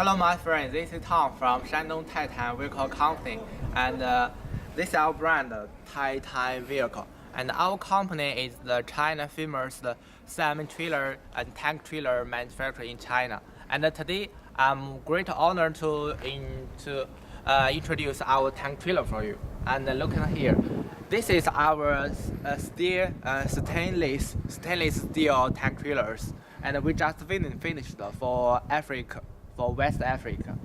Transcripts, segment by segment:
Hello, my friend. This is Tom from Shandong Titan Vehicle Company, and this is our brand, Titan Vehicle. And our company is the China famous semi-trailer and tank trailer manufacturer in China. And today, I'm great honor to introduce our tank trailer for you. And look at here. This is our stainless steel tank trailers, and we just finished for Africa. For West Africa.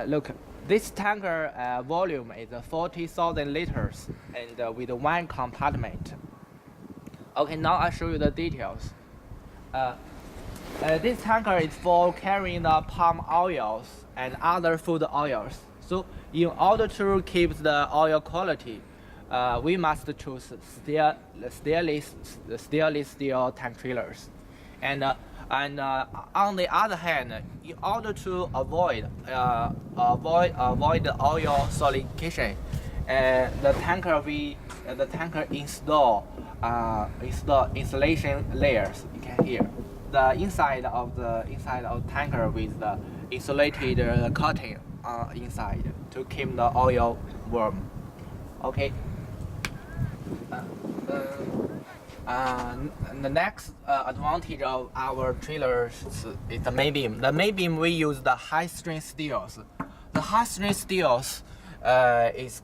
Look, this tanker volume is 40,000 liters and with one compartment. Okay, now I'll show you the details. This tanker is for carrying the palm oils and other food oils. So in order to keep the oil quality, we must choose stainless steel tank trailers. And on the other hand, in order to avoid the oil solidification, the tanker install insulation layers. You can hear the inside of tanker with the insulated coating inside to keep the oil warm. Okay. The next advantage of our trailers is the main beam. The main beam we use the high-strength steels. The high-strength steels is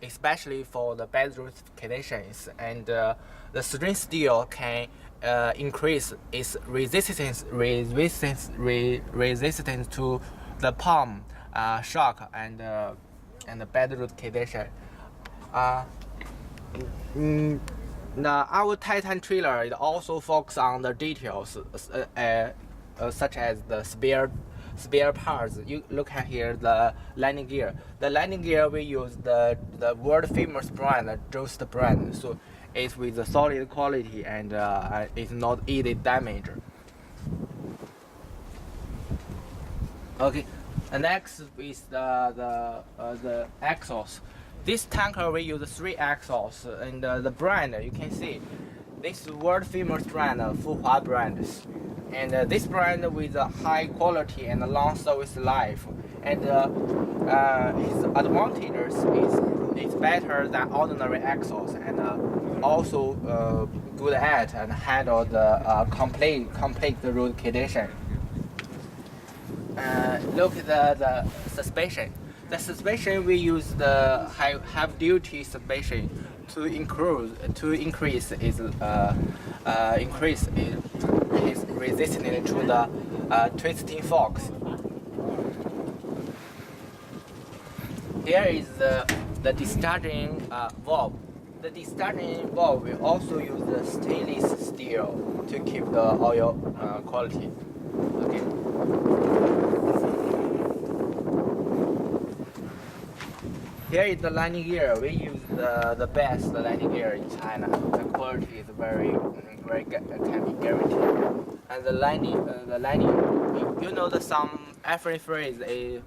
especially for the bedroom conditions, and the strength steel can increase its resistance to the palm shock and the bedroom condition. Our Titan trailer is also focused on the details, such as the spare parts. You look at here, the landing gear. The landing gear we use the world famous brand, Jost brand. So it's with a solid quality and it's not easy damage. Okay, and next is the axles. This tanker we use 3 axles, and the brand you can see this world famous brand, Fuhua brands, and this brand with a high quality and a long service life, and its advantages is better than ordinary axles, and also good at and handle the complex road condition. Look at the suspension. The suspension we use the heavy-duty suspension to increase its resistance to the twisting forks. Here is the discharging valve. The discharging valve will also use the stainless steel to keep the oil quality. Okay. Here is the landing gear. We use the best landing gear in China. The quality is very can be guaranteed. And the landing, you know, some African phrase, they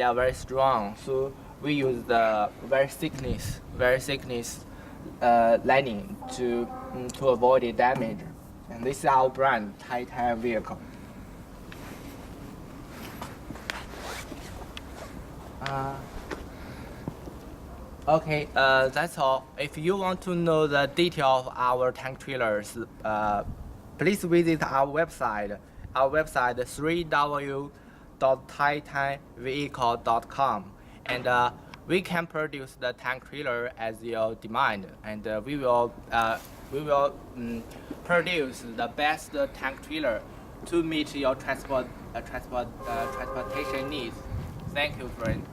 are very strong. So we use the very thickness landing to avoid the damage. And this is our brand, Titan Vehicle. Okay, that's all. If you want to know the detail of our tank trailers, please visit our website. Our website is www.titanvehicle.com, and we can produce the tank trailer as your demand, and we will produce the best tank trailer to meet your transportation needs. Thank you, friend.